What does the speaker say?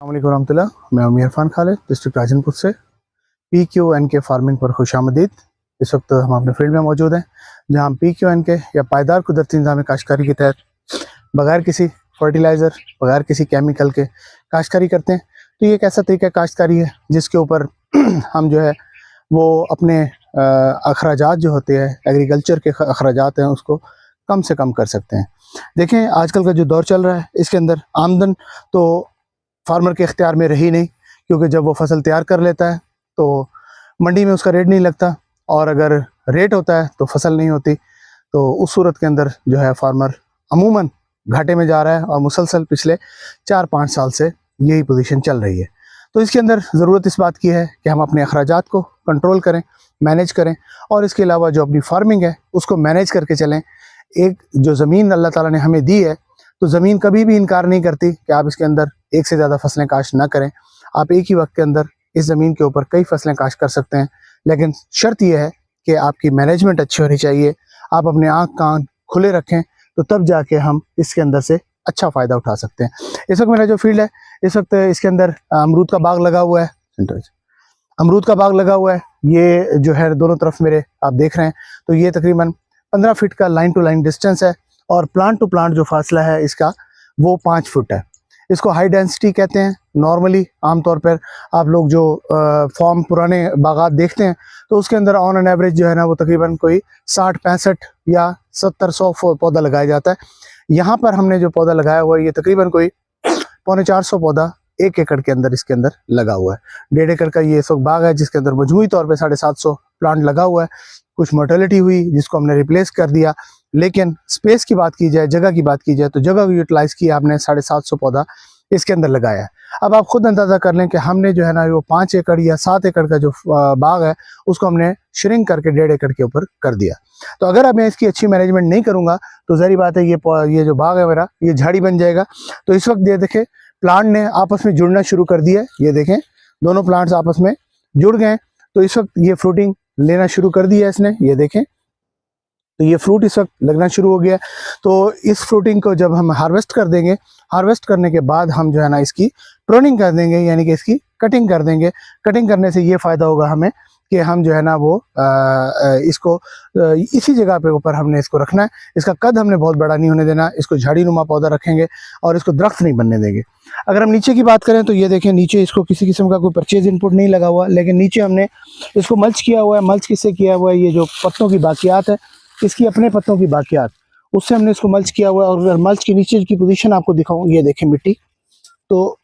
अस्सलामुअलैकुम रहमतुल्लाह। मैं उमर इरफान खालिद डिस्ट्रिक्ट राजनपुर से PQNK फार्मिंग पर खुशामदीद। इस वक्त हम अपने फील्ड में मौजूद हैं जहां हम PQNK या पायदार कुदरती निज़ाम काश्तकारी के तहत बगैर किसी फर्टिलाइज़र, बगैर किसी केमिकल के काश्तकारी करते हैं। तो ये एक ऐसा तरीका काश्तकारी है जिसके ऊपर हम जो है वो अपने अखराजात जो होते हैं, एग्रीकल्चर के अखराजात हैं, उसको कम से कम कर सकते हैं। देखें आजकल का जो दौर चल रहा है इसके अंदर आमदन तो फार्मर के इख्तियार में रही नहीं, क्योंकि जब वो फसल तैयार कर लेता है तो मंडी में उसका रेट नहीं लगता, और अगर रेट होता है तो फसल नहीं होती। तो उस सूरत के अंदर जो है फार्मर अमूमन घाटे में जा रहा है और मुसलसल पिछले 4-5 साल से यही पोजीशन चल रही है। तो इसके अंदर ज़रूरत इस बात की है कि हम अपने अखराजात को कंट्रोल करें, मैनेज करें, और इसके अलावा जो अपनी फार्मिंग है उसको मैनेज करके चलें। एक जो ज़मीन अल्लाह ताला ने हमें दी है, तो ज़मीन कभी भी इनकार नहीं करती कि आप इसके अंदर एक से ज़्यादा फसलें काश्त ना करें। आप एक ही वक्त के अंदर इस ज़मीन के ऊपर कई फसलें काश्त कर सकते हैं, लेकिन शर्त यह है कि आपकी मैनेजमेंट अच्छी होनी चाहिए। आप अपने आँख कान खुले रखें, तो तब जाके हम इसके अंदर से अच्छा फ़ायदा उठा सकते हैं। इस वक्त मेरा जो फील्ड है, इस वक्त इसके अंदर अमरूद का बाग लगा हुआ है। अमरूद का बाग लगा हुआ है, ये जो है दोनों तरफ मेरे आप देख रहे हैं। तो ये तकरीबन 15 फीट का लाइन टू लाइन डिस्टेंस है, और प्लांट टू प्लांट जो फासला है इसका वो 5 फुट है। इसको हाई डेंसिटी कहते हैं। नॉर्मली आमतौर पर आप लोग जो फॉर्म पुराने बागात देखते हैं तो उसके अंदर ऑन एन एवरेज जो है ना वो तकरीबन कोई 60-65 या 70-100 पौधा लगाया जाता है। यहाँ पर हमने जो पौधा लगाया हुआ है ये तकरीबन कोई 450 पौधा 1 एकड़ के अंदर इसके अंदर लगा हुआ है। 1.5 एकड़ का ये सब बाग है जिसके अंदर मजमूई तौर पे 750 प्लांट लगा हुआ है। कुछ मोर्टेलिटी हुई जिसको हमने रिप्लेस कर दिया, लेकिन स्पेस की बात की जाए, जगह की बात की जाए, तो जगह को यूटिलाइज किया हमने 750 पौधा इसके अंदर लगाया है। अब आप खुद अंदाज़ा कर लें कि हमने जो है ना वो 5 एकड़ या 7 एकड़ का जो बाग है उसको हमने श्रिंक करके 1.5 एकड़ के ऊपर कर दिया। तो अगर अब मैं इसकी अच्छी मैनेजमेंट नहीं करूँगा तो ज़ाहिर बात है ये जो बाग है मेरा ये झाड़ी बन जाएगा। तो इस वक्त ये देखें प्लांट ने आपस में जुड़ना शुरू कर दिया है। ये देखें दोनों प्लांट्स आपस में जुड़ गए। तो इस वक्त ये फ्रूटिंग लेना शुरू कर दिया है इसने, ये देखें। तो ये फ्रूट इस वक्त लगना शुरू हो गया। तो इस फ्रूटिंग को जब हम हार्वेस्ट कर देंगे, हार्वेस्ट करने के बाद हम जो है ना इसकी प्रूनिंग कर देंगे, यानी कि इसकी कटिंग कर देंगे। कटिंग करने से ये फ़ायदा होगा हमें कि हम जो है ना वो इसको इसी जगह पे ऊपर हमने इसको रखना है। इसका कद हमने बहुत बड़ा नहीं होने देना, इसको झाड़ी नुमा पौधा रखेंगे और इसको दरख्त नहीं बनने देंगे। अगर हम नीचे की बात करें तो ये देखें नीचे इसको किसी किस्म का कोई परचेज इनपुट नहीं लगा हुआ, लेकिन नीचे हमने इसको मल्च किया हुआ है। मल्च किससे किया हुआ है? ये जो पत्तों की बाकियात है, इसकी अपने पत्तों की बाकियात, उससे हमने इसको मल्च किया हुआ है। और अगर मल्च के नीचे की पोजीशन आपको दिखाऊं, ये देखें मिट्टी, तो